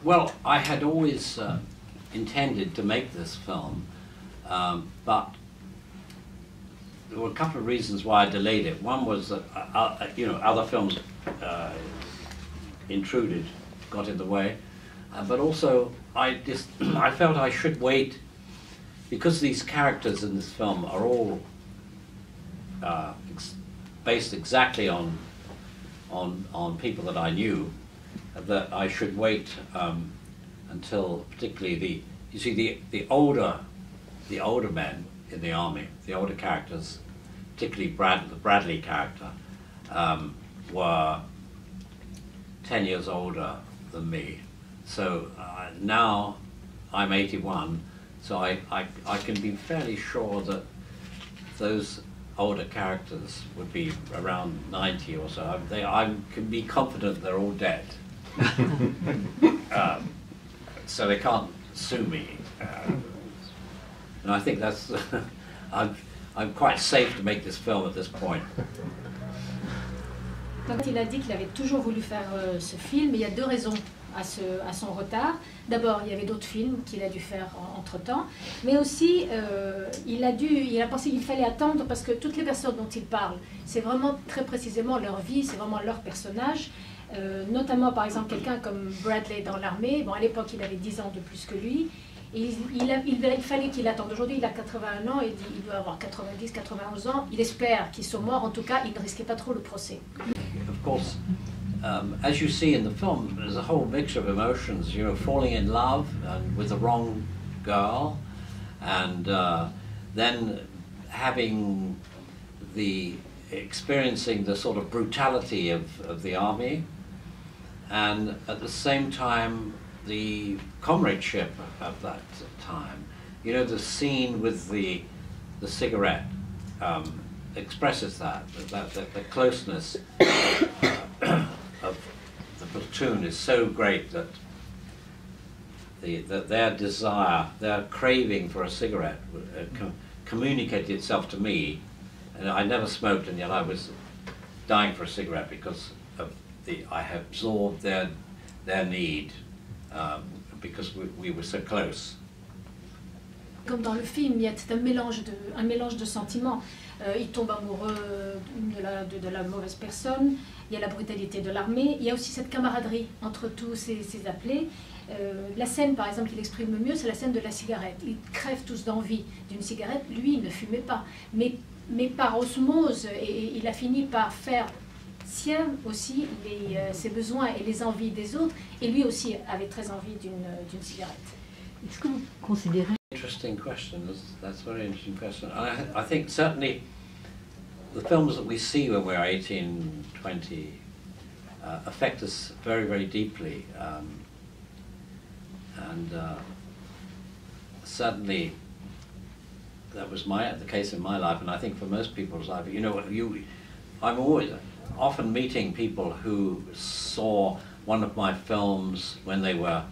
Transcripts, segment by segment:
Well, I had always intended to make this film, but there were a couple of reasons why I delayed it. One was that other films intruded, got in the way, but also I felt I should wait, because these characters in this film are all based exactly on people that I knew, that I should wait until, particularly the older men in the army, the older characters, particularly the Bradley character, were 10 years older than me. So now I'm 81, so I can be fairly sure that those older characters would be around 90 or so. I can be confident they're all dead. So they can't sue me. And I think that's, I'm quite safe to make this film at this point. Donc il a dit qu'il avait toujours voulu faire ce film, et il y a deux raisons à son retard. D'abord, il y avait d'autres films qu'il a dû faire entre-temps, mais aussi il a pensé qu'il fallait attendre, parce que toutes les personnes dont il parle, c'est vraiment très précisément leur vie, c'est vraiment leur personnage. Notamment par exemple quelqu'un comme Bradley dans l'armée. Bon, à l'époque il avait 10 ans de plus que lui, et il fallait qu'il attende. Aujourd'hui il a 81 ans, et il doit avoir 90, 91 ans. Il espère qu'ils sont morts, en tout cas il ne risquait pas trop le procès. Of course, as you see in the film, there's a whole mixture of emotions, you know, falling in love and with the wrong girl, and then experiencing the sort of brutality of the army, and at the same time the comradeship of that time. You know, the scene with the cigarette expresses that the closeness of the platoon is so great that their desire, their craving for a cigarette communicated itself to me. And I never smoked, and yet I was dying for a cigarette because of I had absorbed their need, because we were so close. Comme dans le film, il y a un mélange de sentiments. Il tombe amoureux de la mauvaise personne, il y a la brutalité de l'armée, il y a aussi cette camaraderie entre tous ces appelés. La scène, par exemple, qu'il exprime le mieux, c'est la scène de la cigarette. Ils crèvent tous d'envie d'une cigarette. Lui, il ne fumait pas. Mais par osmose, et il a fini par faire sien aussi ses besoins et les envies des autres. Et lui aussi avait très envie d'une cigarette. Est-ce que vous considérez... Interesting question. That's a very interesting question. I think certainly the films that we see when we're 18, 20 affect us very, very deeply. And certainly that was the case in my life, and I think for most people's life. You know, I'm always often meeting people who saw one of my films when they were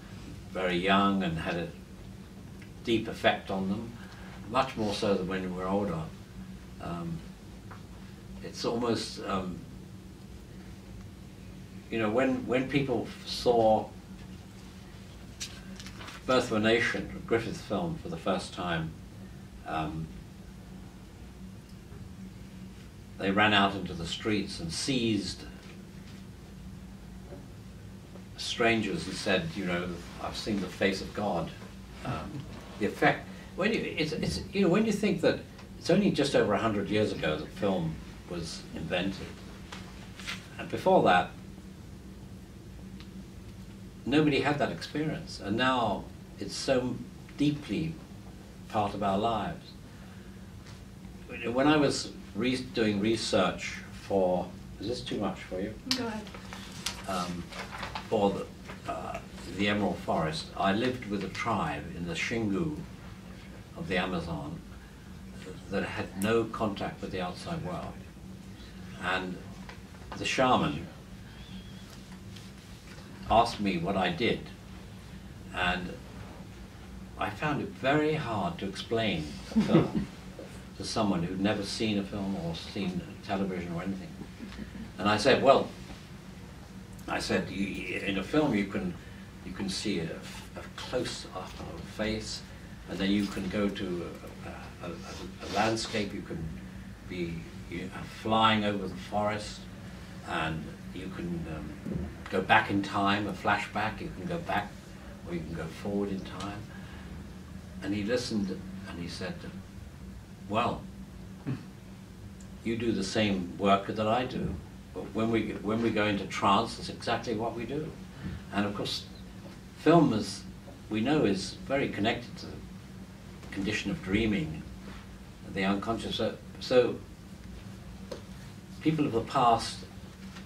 very young and had a deep effect on them, much more so than when we're older. It's almost, you know, when people saw Birth of a Nation, a Griffith film, for the first time, they ran out into the streets and seized strangers and said, you know, I've seen the face of God. The effect, when you think that it's only just over 100 years ago that film was invented, and before that nobody had that experience, and now it's so deeply part of our lives. When I was doing research for, is this too much for you? Go ahead. For the Emerald Forest, I lived with a tribe in the Xingu of the Amazon that had no contact with the outside world. And the shaman asked me what I did, and I found it very hard to explain a film to someone who'd never seen a film or seen television or anything. And I said, well, in a film you can you can see a close-up face, and then you can go to a landscape. You can be flying over the forest, and you can go back in time, a flashback. You can go back, or you can go forward in time. And he listened, and he said, well, you do the same work that I do, but when we go into trance, that's exactly what we do. And of course, film, as we know, is very connected to the condition of dreaming, the unconscious. So people of the past,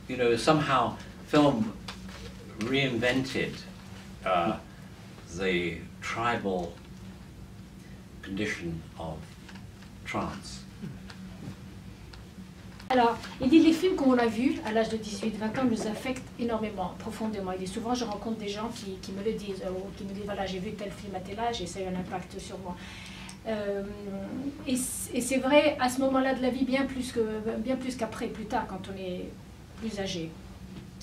you know, somehow film reinvented the tribal condition of trance. Alors, il dit les films qu'on a vus à l'âge de 18-20 ans nous affectent énormément, profondément. Il dit souvent, je rencontre des gens qui me le disent, qui me disent, voilà, j'ai vu tel film à tel âge et ça a eu un impact sur moi. Et c'est vrai à ce moment-là de la vie, bien plus qu'après, plus tard, quand on est plus âgé.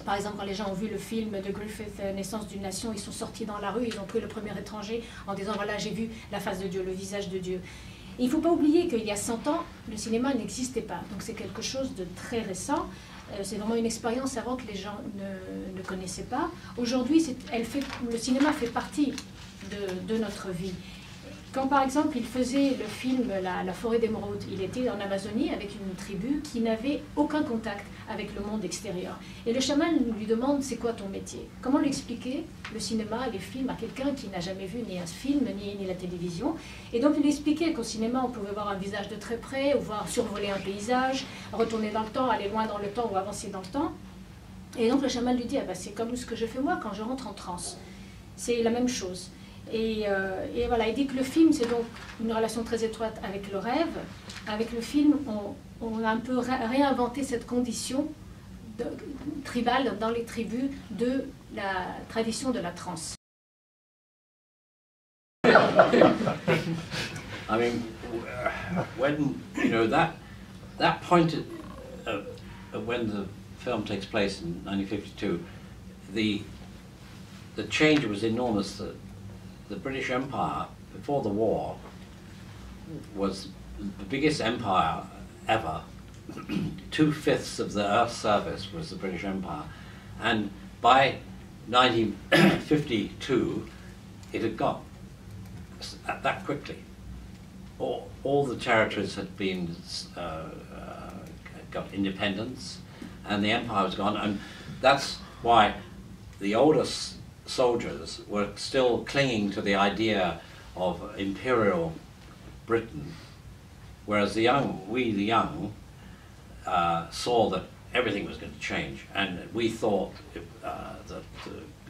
Par exemple, quand les gens ont vu le film de Griffith, Naissance d'une nation, ils sont sortis dans la rue, ils ont pris le premier étranger en disant, voilà, j'ai vu la face de Dieu, le visage de Dieu. Il ne faut pas oublier qu'il y a 100 ans, le cinéma n'existait pas. Donc c'est quelque chose de très récent. C'est vraiment une expérience avant que les gens ne connaissaient pas. Aujourd'hui, le cinéma fait partie de notre vie. Quand par exemple il faisait le film La forêt d'émeraude, il était en Amazonie avec une tribu qui n'avait aucun contact avec le monde extérieur. Et le chaman lui demande, c'est quoi ton métier? Comment lui expliquer le cinéma et les films à quelqu'un qui n'a jamais vu ni un film ni la télévision? Et donc il lui expliquait qu'au cinéma on pouvait voir un visage de très près, ou voir survoler un paysage, retourner dans le temps, aller loin dans le temps ou avancer dans le temps. Et donc le chaman lui dit, ah ben, c'est comme ce que je fais moi quand je rentre en transe. C'est la même chose. Et voilà, il dit que le film, c'est donc une relation très étroite avec le rêve. Avec le film, on a un peu réinventé cette condition tribale dans les tribus de la tradition de la transe. I mean, when, you know, that point when the film takes place in 1952, the change was enormous. The British Empire, before the war, was the biggest empire ever. 2/5 of the Earth's surface was the British Empire. And by 1952, it had got that quickly. All the territories had been got independence, and the empire was gone. And that's why the oldest soldiers were still clinging to the idea of imperial Britain, whereas the young, saw that everything was going to change, and we thought that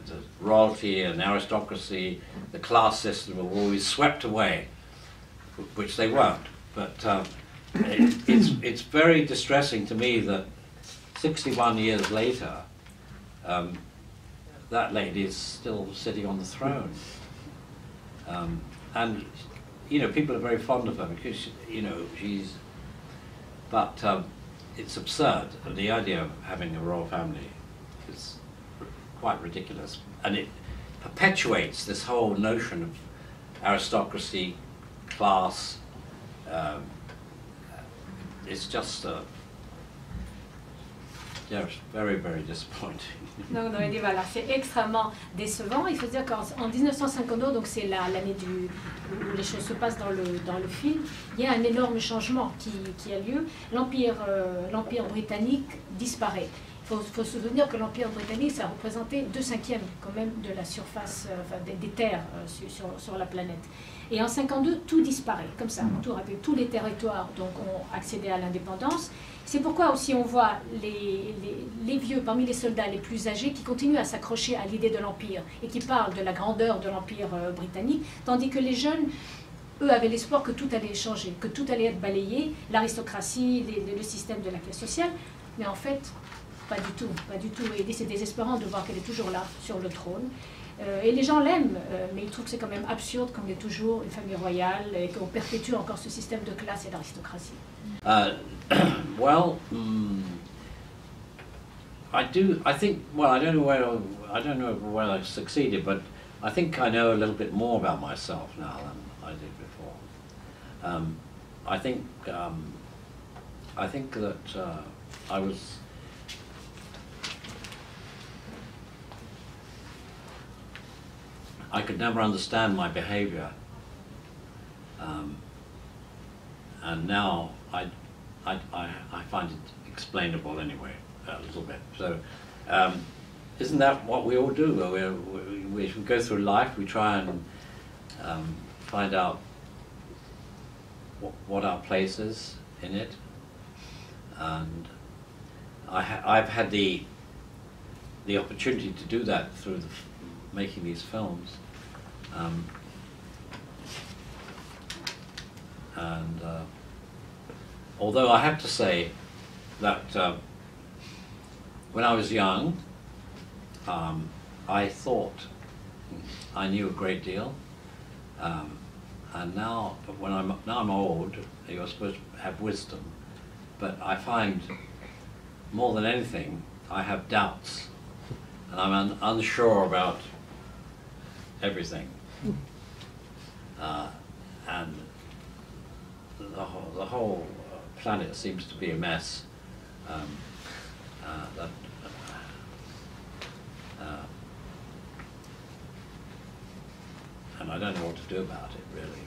the royalty and aristocracy, the class system, were always swept away, which they weren't. But it's very distressing to me that 61 years later, that lady is still sitting on the throne. And, you know, people are very fond of her because, you know, but it's absurd. The idea of having a royal family is quite ridiculous. And it perpetuates this whole notion of aristocracy, class. It's just, yeah, it's very, very disappointing. Donc, il dit, voilà, c'est extrêmement décevant. Il faut dire qu'en 1952, donc c'est l'année où les choses se passent dans le film, il y a un énorme changement qui a lieu. L'Empire britannique disparaît. Il faut se souvenir que l'Empire britannique, ça représentait 2/5 quand même de la surface, des terres sur la planète. Et en 52, tout disparaît, comme ça, tous les territoires donc, ont accédé à l'indépendance. C'est pourquoi aussi on voit les vieux, parmi les soldats les plus âgés, qui continuent à s'accrocher à l'idée de l'Empire et qui parlent de la grandeur de l'Empire britannique, tandis que les jeunes, eux, avaient l'espoir que tout allait changer, que tout allait être balayé, l'aristocratie, le système de la classe sociale, mais en fait, pas du tout, pas du tout. Et c'est désespérant de voir qu'elle est toujours là, sur le trône. Et les gens l'aiment, mais ils trouvent que c'est quand même absurde qu'on ait toujours une famille royale et qu'on perpétue encore ce système de classe et d'aristocratie. Well, I do. I think. Well, I don't know whether I succeeded, but I think I know a little bit more about myself now than I did before. I think. I think that I was. I could never understand my behavior, and now I find it explainable anyway, a little bit. So, isn't that what we all do? We go through life, we try and find out what our place is in it, and I've had the opportunity to do that through making these films, and although I have to say that when I was young, I thought I knew a great deal, and now when I'm old, you're supposed to have wisdom, but I find more than anything I have doubts, and I'm unsure about everything, and the whole planet seems to be a mess. And I don't know what to do about it, really.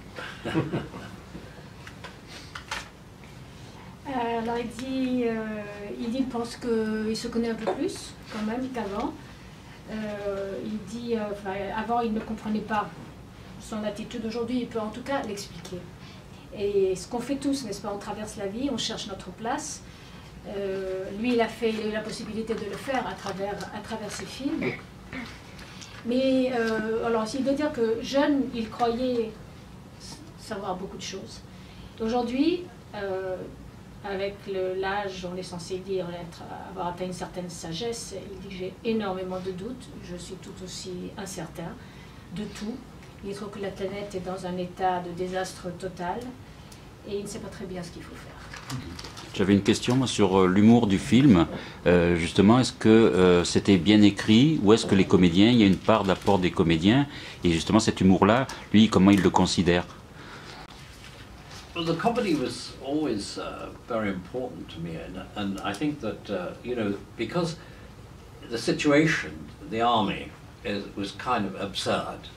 Alors il pense qu'il se connaît un peu plus quand même qu'avant. Il dit, avant il ne comprenait pas son attitude, aujourd'hui il peut en tout cas l'expliquer. Et ce qu'on fait tous, n'est-ce pas, on traverse la vie, on cherche notre place. Lui il a eu la possibilité de le faire à travers ses films. Mais alors il doit dire que jeune, il croyait savoir beaucoup de choses. Aujourd'hui, avec l'âge, on est censé dire avoir atteint une certaine sagesse, il dit que j'ai énormément de doutes, je suis tout aussi incertain de tout. Il trouve que la planète est dans un état de désastre total et il ne sait pas très bien ce qu'il faut faire. J'avais une question sur l'humour du film. Justement, est-ce que c'était bien écrit ou est-ce que les comédiens, il y a une part d'apport des comédiens et justement cet humour-là, lui, comment il le considère? Well, the comedy was always very important to me, and I think that you know, because the situation, the army, was kind of absurd,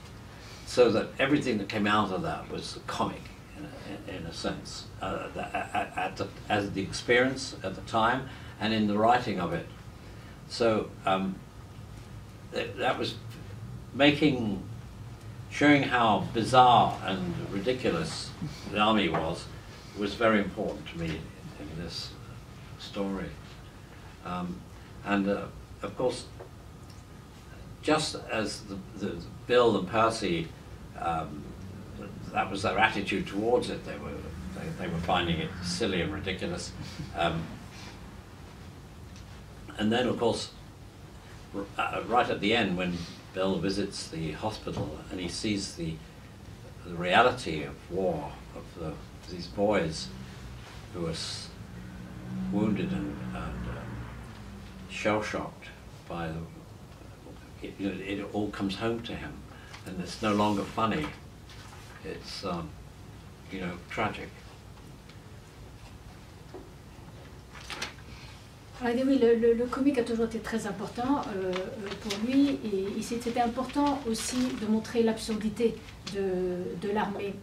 so that everything that came out of that was comic, in a sense, as the experience at the time and in the writing of it. So that was showing how bizarre and ridiculous the army was very important to me in this story. And of course, just as the Bill and Percy, that was their attitude towards it. They were finding it silly and ridiculous. And then, of course, right at the end, when Bill visits the hospital and he sees the reality of war, of these boys who are wounded and shell-shocked by it all comes home to him, and it's no longer funny. It's you know, tragic. Oui, le comique a toujours été très important pour lui, et c'était important aussi de montrer l'absurdité de l'armée.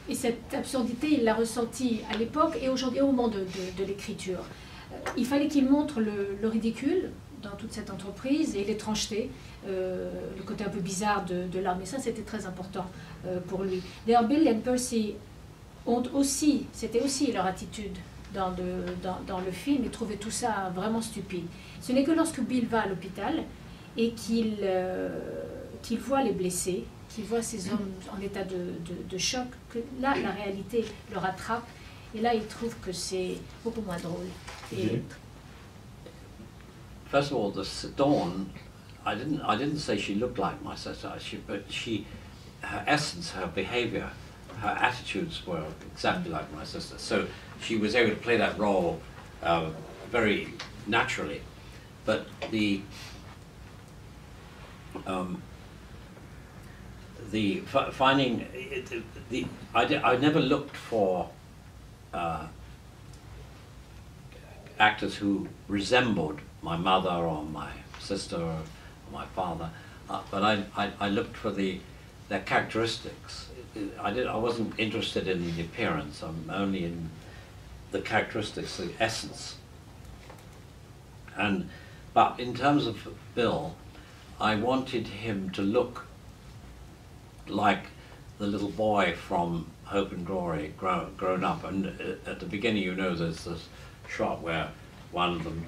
Et cette absurdité, il l'a ressentie à l'époque et aujourd'hui au moment de l'écriture. Il fallait qu'il montre le ridicule dans toute cette entreprise et l'étrangeté, le côté un peu bizarre de l'armée. Ça, c'était très important pour lui. D'ailleurs, Bill et Percy c'était aussi leur attitude dans le film, et trouvaient tout ça vraiment stupide. Ce n'est que lorsque Bill va à l'hôpital et qu'il voit les blessés, qu'il voit ces hommes en état de choc, que là, la réalité le rattrape, et là, il trouve que c'est beaucoup moins drôle. First of all, Dawn, I didn't say she looked like my sister, but her essence, her behavior, her attitudes were exactly like my sister. So she was able to play that role very naturally. But finding I never looked for actors who resembled my mother or my sister or my father, but I looked for their characteristics. I wasn't interested in the appearance. I'm only in the characteristics, the essence. But in terms of Bill, I wanted him to look like the little boy from Hope and Glory grown up. And at the beginning, you know, there's this shot where one of them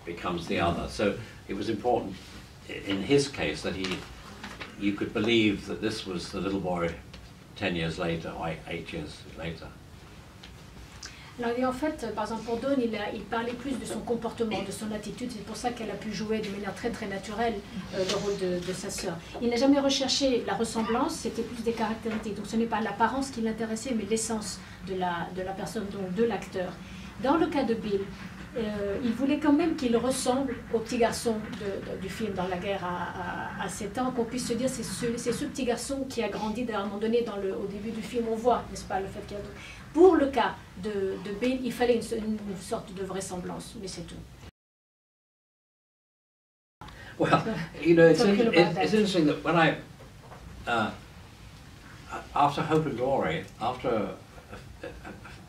becomes the other. So it was important in his case that you could believe that this was the little boy 10 years later, or 8 years later. Alors, et en fait, par exemple, pour Dawn, il parlait plus de son comportement, de son attitude. C'est pour ça qu'elle a pu jouer de manière très très naturelle le rôle de sa sœur. Il n'a jamais recherché la ressemblance, c'était plus des caractéristiques. Donc ce n'est pas l'apparence qui l'intéressait, mais l'essence de la personne, donc de l'acteur. Dans le cas de Bill, il voulait quand même qu'il ressemble au petit garçon du film Dans la guerre à 7 ans, qu'on puisse se dire c'est ce petit garçon qui a grandi à un moment donné au début du film. On voit, n'est-ce pas, le fait qu'il y a... Pour le cas de Bill, il fallait une sorte de vraisemblance, mais c'est tout. Well, you know, it's interesting that when after Hope and Glory, after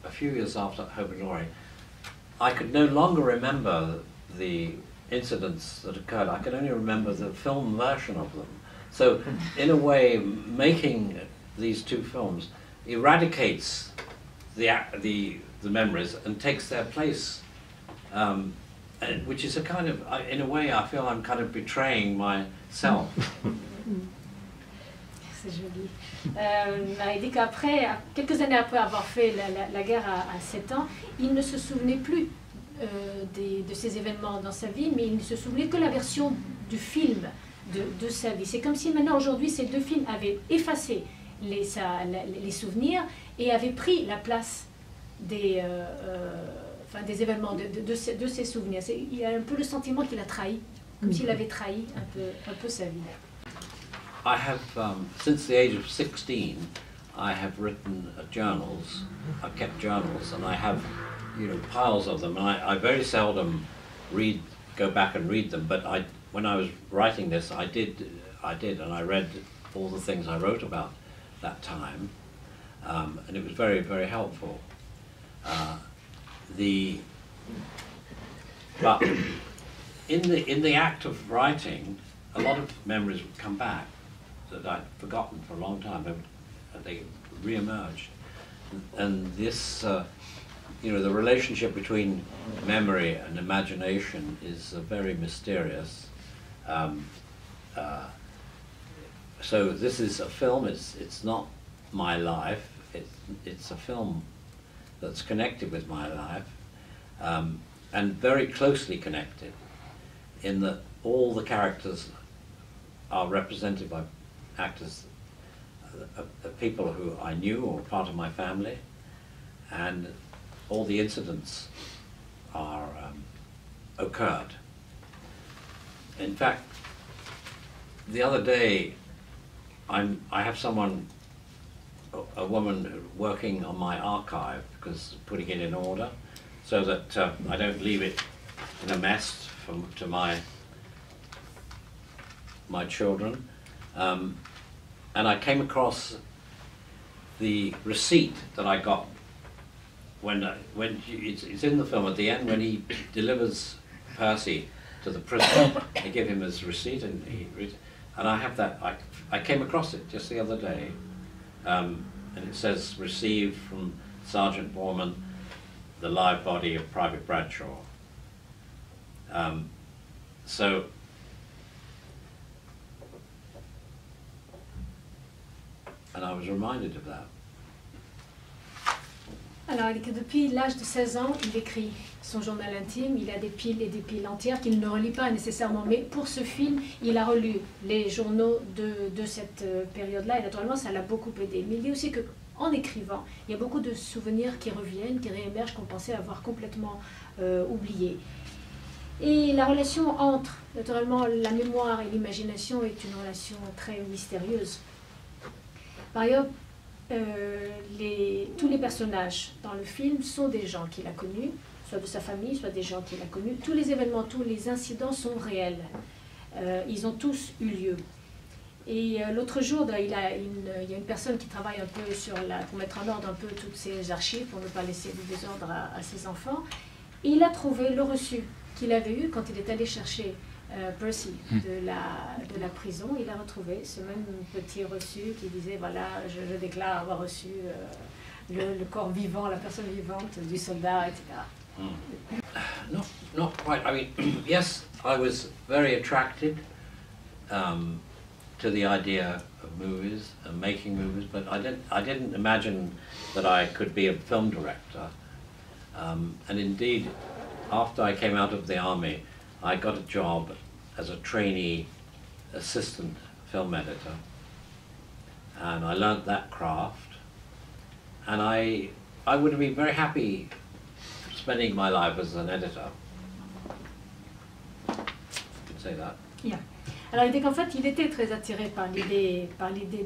a few years after Hope and Glory, I could no longer remember the incidents that occurred. I could only remember the film version of them. So, in a way, making these two films eradicates the memories and takes their place, which is a kind of, in a way, I feel I'm kind of betraying myself. C'est joli. Il dit qu'après, quelques années après avoir fait la guerre à 7 ans, il ne se souvenait plus de ces événements dans sa vie, mais il ne se souvenait que la version du film de sa vie. C'est comme si maintenant, aujourd'hui, ces deux films avaient effacé les souvenirs et avaient pris la place des événements, de ces souvenirs. Il a un peu le sentiment qu'il a trahi, comme s'il avait trahi un peu sa vie. I have, since the age of 16, I have written journals. I've kept journals, and I have, you know, piles of them. And I very seldom go back and read them. But when I was writing this, I did, and I read all the things I wrote about that time, and it was very, very helpful. But in the act of writing, a lot of memories would come back that I'd forgotten for a long time. They re-emerged, and this, you know, the relationship between memory and imagination is very mysterious. So this is a film. It's not my life. It's a film that's connected with my life, and very closely connected, in that all the characters are represented by actors, people who I knew or part of my family, and all the incidents are occurred. In fact, the other day, I have a woman working on my archive, because putting it in order, so that I don't leave it in a mess to my children. And I came across the receipt that I got when it's in the film at the end, when he delivers Percy to the prison. They give him his receipt, and I have that. I came across it just the other day, and it says, "Received from Sergeant Borman, the live body of Private Bradshaw." And I was reminded of that. Alors, il dit que depuis l'âge de 16 ans, il écrit son journal intime. Il a des piles et des piles entières qu'il ne relit pas nécessairement. Mais pour ce film, il a relu les journaux de cette période-là. Et naturellement, ça l'a beaucoup aidé. Mais il dit aussi que en écrivant, il y a beaucoup de souvenirs qui reviennent, qui réémergent, qu'on pensait avoir complètement oubliés. Et la relation entre, naturellement, la mémoire et l'imagination est une relation très mystérieuse. Par ailleurs, tous les personnages dans le film sont des gens qu'il a connus, soit de sa famille, soit des gens qu'il a connus. Tous les événements, tous les incidents sont réels. Ils ont tous eu lieu. Et l'autre jour, il y a une personne qui travaille un peu pour mettre en ordre un peu toutes ces archives, pour ne pas laisser du désordre à ses enfants. Et il a trouvé le reçu qu'il avait eu quand il est allé chercher Percy de la prison. Il a retrouvé ce même petit reçu qui disait, voilà, je déclare avoir reçu le corps vivant, la personne vivante du soldat, etc. Not quite. I mean, yes, I was very attracted to the idea of movies and making movies, but I didn't imagine that I could be a film director. And indeed, after I came out of the army, I got a job as a trainee assistant film editor, and I learnt that craft, and I would have been very happy spending my life as an editor. You could say that. Yeah. Alors il dit qu'en fait il était très attiré par l'idée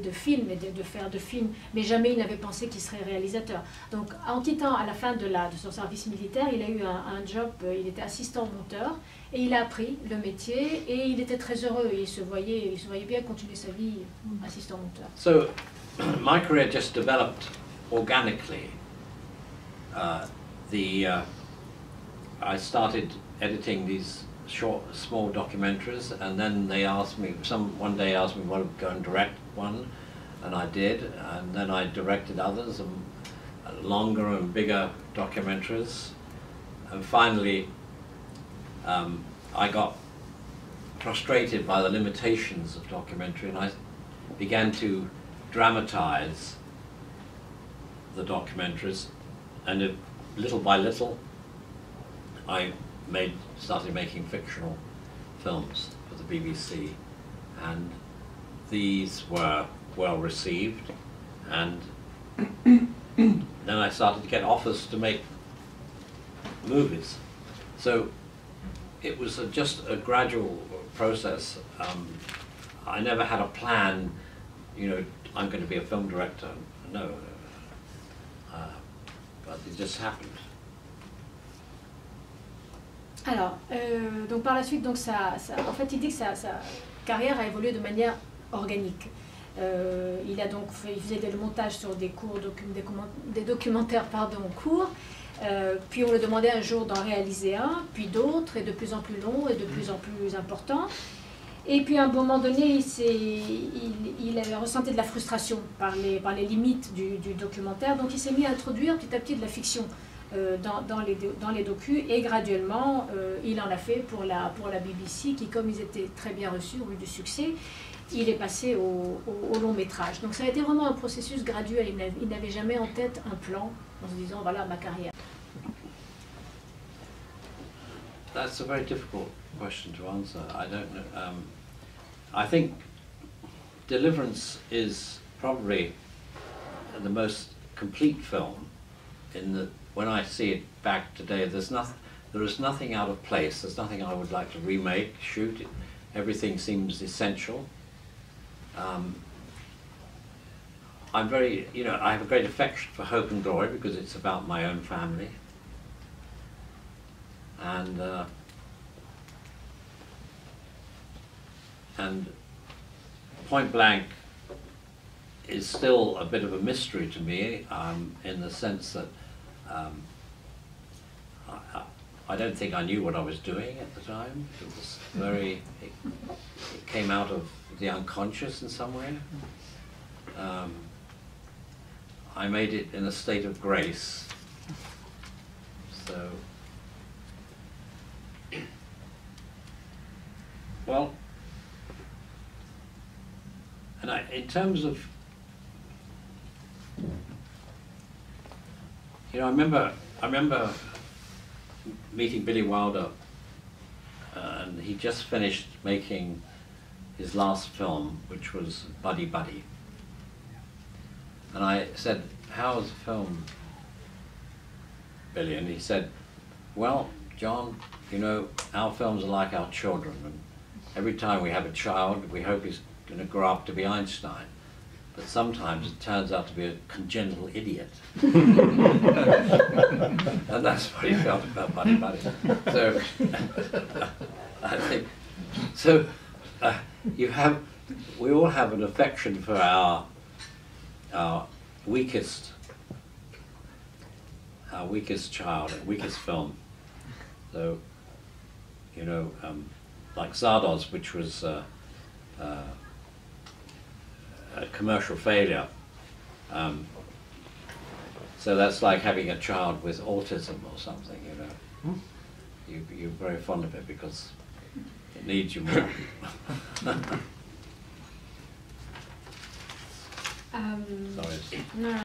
de film et de faire de films, mais jamais il n'avait pensé qu'il serait réalisateur. Donc en quittant à la fin de son service militaire, il a eu un job, il était assistant monteur et il a appris le métier et il était très heureux. Il se voyait bien continuer sa vie assistant monteur. So my career just developed organically. I started editing these short, small documentaries, and then they asked me, one day asked me to go and direct one, and I did, and then I directed others, and longer and bigger documentaries, and finally I got frustrated by the limitations of documentary, and I began to dramatize the documentaries, and little by little I started making fictional films for the BBC, and these were well received, and then I started to get offers to make movies. So it was just a gradual process. I never had a plan, you know, I'm going to be a film director. No, but it just happened. Alors, donc par la suite, donc en fait, il dit que sa carrière a évolué de manière organique. Il faisait le montage sur des documentaires courts, puis on lui demandait un jour d'en réaliser un, puis d'autres, et de plus en plus longs et de plus en plus importants. Et puis à un moment donné, il avait ressenti de la frustration par les limites du documentaire, donc il s'est mis à introduire petit à petit de la fiction dans les docus, et graduellement il en a fait pour la BBC, qui, comme ils étaient très bien reçus, ont eu du succès, il est passé au long métrage. Donc ça a été vraiment un processus graduel. Il n'avait jamais en tête un plan en se disant voilà ma carrière. That's a very difficult question to answer. I don't know. I think Deliverance is probably the most complete film in that when I see it back today, there is nothing out of place. There's nothing I would like to remake, shoot. Everything seems essential. I'm very, I have a great affection for Hope and Glory because it's about my own family. And Point Blank is still a bit of a mystery to me, in the sense that I don't think I knew what I was doing at the time. It was it came out of the unconscious in some way. I made it in a state of grace. So, well, and in terms of, I remember meeting Billy Wilder, and he just finished making his last film, which was Buddy Buddy. And I said, "How was the film, Billy?" And he said, "Well, John, you know, our films are like our children, and every time we have a child, we hope he's going to grow up to be Einstein. But sometimes it turns out to be a congenital idiot." And that's what he felt about Buddy Buddy. So, I think, so we all have an affection for our weakest child, weakest film. So, you know, like Zardoz, which was a commercial failure. So that's like having a child with autism or something, you know. You're very fond of it because it needs you more. Sorry. Non.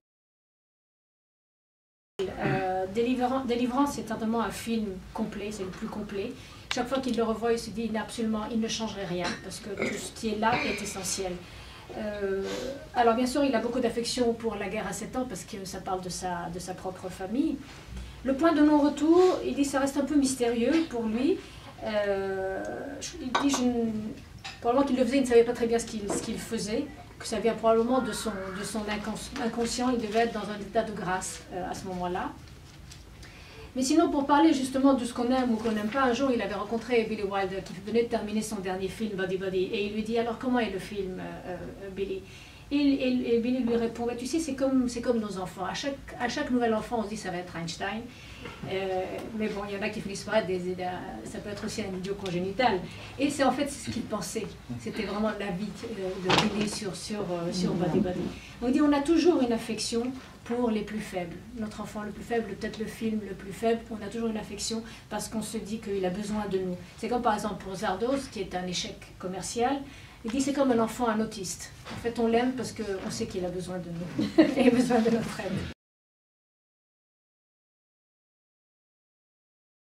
Délivrance est certainement un film complet, c'est le plus complet. Chaque fois qu'il le revoit, il se dit il ne changerait rien parce que tout ce qui est là est essentiel. Alors bien sûr, il a beaucoup d'affection pour la guerre à 7 ans parce que ça parle de sa propre famille. Le point de non-retour, il dit ça reste un peu mystérieux pour lui. Il dit probablement qu'il le faisait, il ne savait pas très bien ce qu'il faisait, que ça vient probablement de son inconscient, il devait être dans un état de grâce à ce moment-là. Mais sinon, pour parler justement de ce qu'on aime ou qu'on n'aime pas, un jour il avait rencontré Billy Wilder qui venait de terminer son dernier film, Buddy Buddy, et il lui dit alors comment est le film, Billy? Et Billy lui répond, tu sais, c'est comme nos enfants, à chaque nouvel enfant on se dit ça va être Einstein, mais bon, il y en a qui finissent par être ça peut être aussi un idiot congénital. Et c'est en fait ce qu'il pensait, c'était vraiment la vie de Billy sur Buddy Buddy. On dit on a toujours une affection pour les plus faibles. Notre enfant le plus faible, peut-être le film le plus faible, on a toujours une affection parce qu'on se dit qu'il a besoin de nous. C'est comme par exemple pour Zardoz, qui est un échec commercial, il dit c'est comme un enfant, un autiste. En fait, on l'aime parce qu'on sait qu'il a besoin de nous et besoin de notre aide.